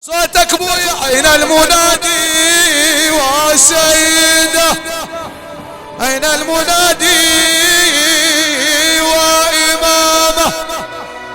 صوتك بويا أين المنادي وسيده، أين المنادي وإمامه،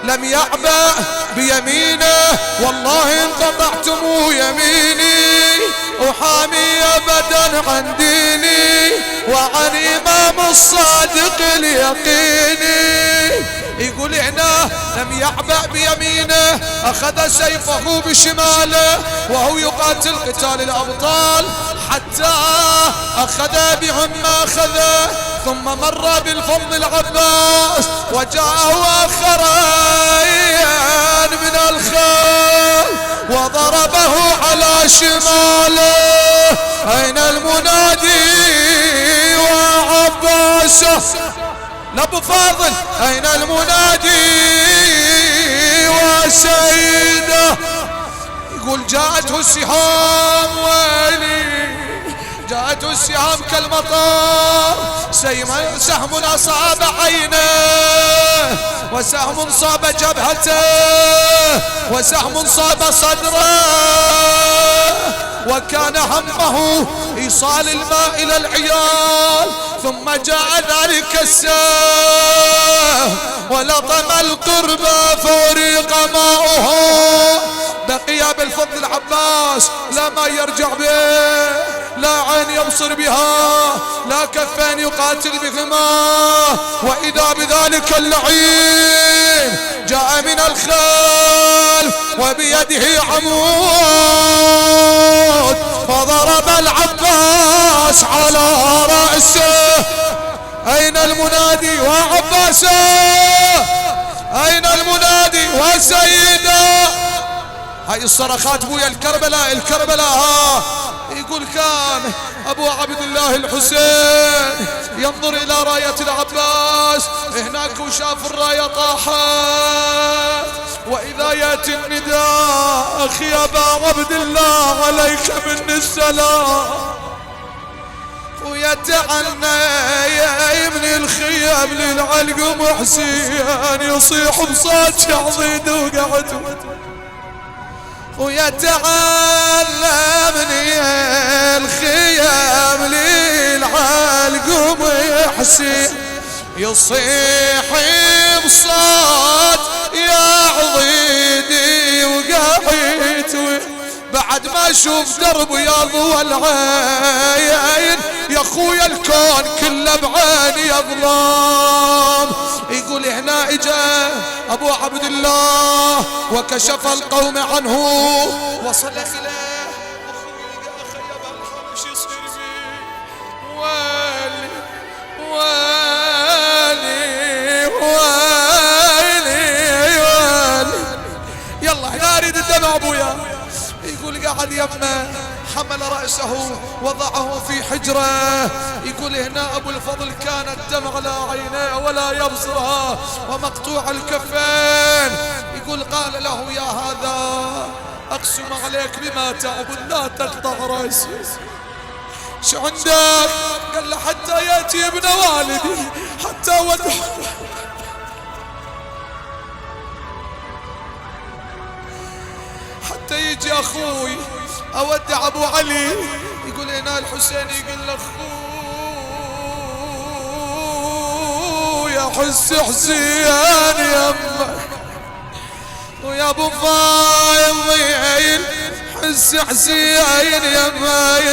لم يعبأ بيمينه والله انقطعتم يميني، أحامي أبدا عن ديني وعن إمام الصادق اليقيني. يقول هنا لم يعبأ بيمينه، أخذ سيفه بشماله وهو يقاتل قتال الأبطال حتى أخذ بهم ما أخذه، ثم مر بالفضل العباس وجاءه آخرين من الخيل وضربه على شماله. أين المنادي وعباسه لابو فاضل، أين المنادي وسيده. يقول جاءته السهام ويلي، جاءته السهام كالمطر، سهم أصاب عينه وسهم صاب جبهته وسهم صاب صدره، وكان همه إيصال الماء إلى العيال، ثم جاء ذلك السهم ولطم القرب فوريق ماؤه. بقي بالفضل العباس لا ما يرجع به، لا عين يبصر بها، لا كفين يقاتل بهما، وإذا بذلك اللعين جاء من الخلف وبيده عمود فضرب العباس على رأسه. أين المنادي وعباسه، أين المنادي وسيده. هاي الصرخات بويا الكربلاء الكربلاء. يقول كان أبو عبد الله الحسين ينظر إلى راية العباس هناك وشاف الراية طاحت، وإذا يأتي النداء أخي أبا عبد الله عليك مني السلام، ويتعنى من الخيام للعلق محسين يصيح بصوت يعضيد وقعد، ويتعلمني الخيام للعلق محسين يصيح بصوت يا عضيدي وقعيت، بعد ما اشوف درب يا ضوى العين يا خويا الكون كله بعيني يظلم. يقول هنا اجا ابو عبد الله وكشف القوم عنه وصل اليه، اخي ابا الحرب شو يصير بي، ويلي ويلي ويلي ويلي، يلا هنا اريد الدمع ابويا. يقول قاعد يمه حمل رأسه وضعه في حجره. يقول هنا أبو الفضل كان الدمع على عينيه ولا يبصرها ومقطوع الكفين. يقول قال له يا هذا أقسم عليك بما تعبد لا تقطع رأسي، شو عندك؟ قال له حتى يأتي ابن والدي حتى ودع، حتى يجي أخوي أودع أبو علي. يقول هنا الحسين يقول له أخوي حس حسين يمك، ويا أبو فايض حس حسين يمك،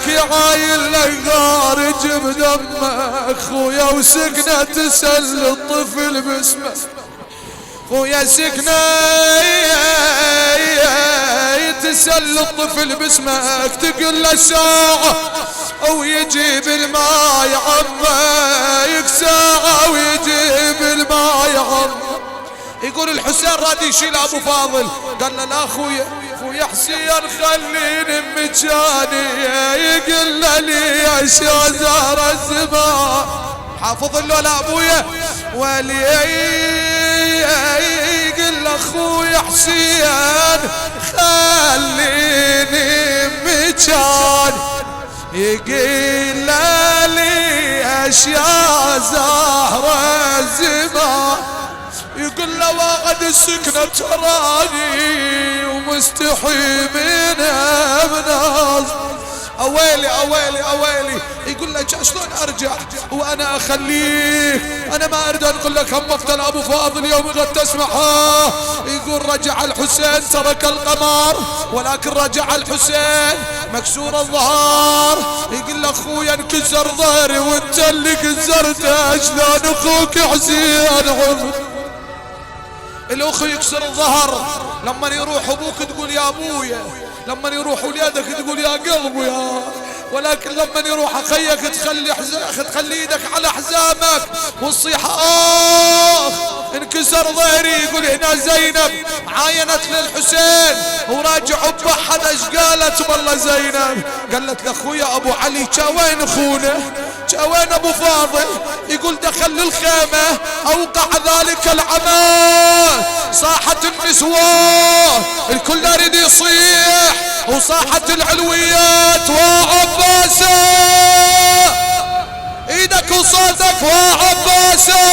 يا عايل لك خارج بدمك، خويا وسكنة تسل الطفل باسمه، خويا سكنة تسل الطفل باسمك، تقول له ساعة ويجيب الماء يعمك، ساعة ويجيب الماء يعمك. يقول الحسين راد يشيل ابو فاضل، قال له لا خويا حسين خليني مكاني، يقول له ليش يا زهر الزمان، حافظ له لا ابويا ولي يقول له اخوي حسين خليني مكان، يقول له ليش يا زهر الزمان، يقول له واخذ السكنة تراني ومستحي منها مناظ. اويلي اويلي اويلي. يقول لك شلون ارجع وانا اخليك؟ انا ما اريد اقول لك هم افتل ابو فاضل يوم غد تسمعها. يقول رجع الحسين ترك القمر ولكن رجع الحسين مكسور الظهر. يقول له اخويا انكسر ظهري وانت اللي كسرته، شلون اخوك حسين عمر؟ الاخ يكسر الظهر لما يروح ابوك تقول يا ابويا، لما يروح ولادك تقول يا قلبي يا، ولكن لما يروح اخيك تخلي ايدك على حزامك وتصيح انكسر ظهري. يقول هنا زينب عاينت للحسين وراجع بحد ايش قالت والله زينب؟ قالت لاخويا ابو علي وين اخونا؟ وين ابو فاضل؟ يقول دخل للخيمة اوقع ذلك العمى، صاحت النسوان الكل يريد يصيح، وصاحت العلويات وعباسة ايدك وصوتك وعباسة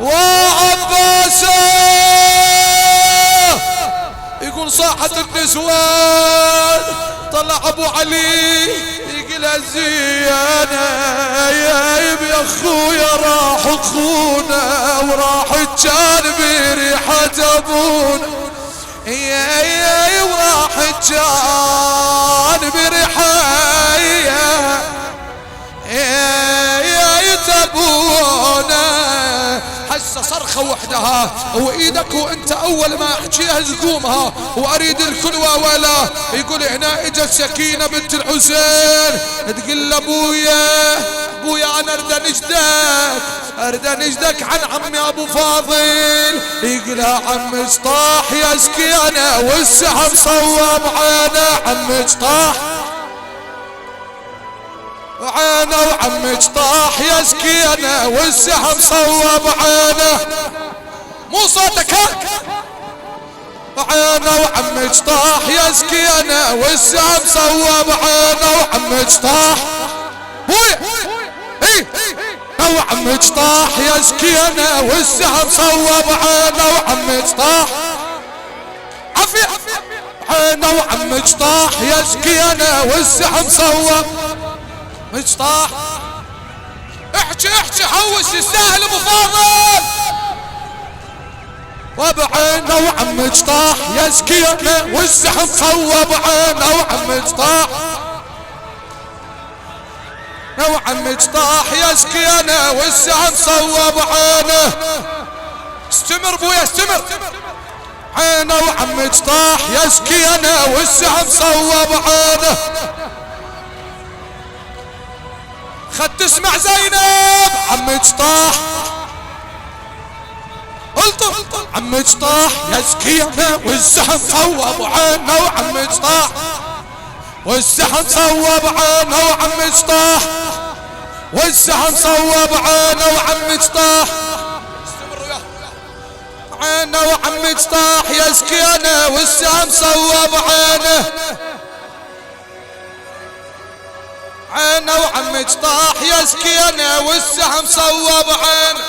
وعباسة. يقول صاحت النسوان طلع ابو علي يقول الزيانة يا اخويا راح اخونا وراح كان بريحة ابونا، يا وراح كان بريحة يا تبونا. حس صرخة وحدها وايدك وانت اول ما احكيها زقومها واريد الكلوة ولا. يقول هنا اجت سكينة بنت الحسين تقول ابويا ابويا انا اريد نجدك عن عمي ابو فاضل. يقول عم طاح يا سكينة والسهم صوب عينه، عم طاح عينه وعم طاح يا سكينة والسهم صوب عينه. مو صوتك عينه وعم طاح يا سكينة والسهم صوب عينه وعم طاح وعم طاح يا سكينة والسهم صوب عينه وعم طاح عفية عينه وعم طاح يا سكينة والسهم صوب مجطاح. احكي حوش يستاهل ابو فاضل. وبعينه وعم طاح يا سكينة والسهم صوب عينه وعم طاح وعم طاح يا سكينة والسهم صوب عينه. استمر بويا استمر. عينه وعم طاح يا سكينة والسهم صوب عينه. خد تسمع زينب عم طاح الطف عم طاح يا سكينة والسهم صوب عينه وعم طاح والسهم صوب عينه وعم طاح والسهم صوب عينه وعم طاح عينه وعم طاح يا سكينة والسهم صوب عينه عينه وعم طاح يا سكينة والسهم صوب عينه.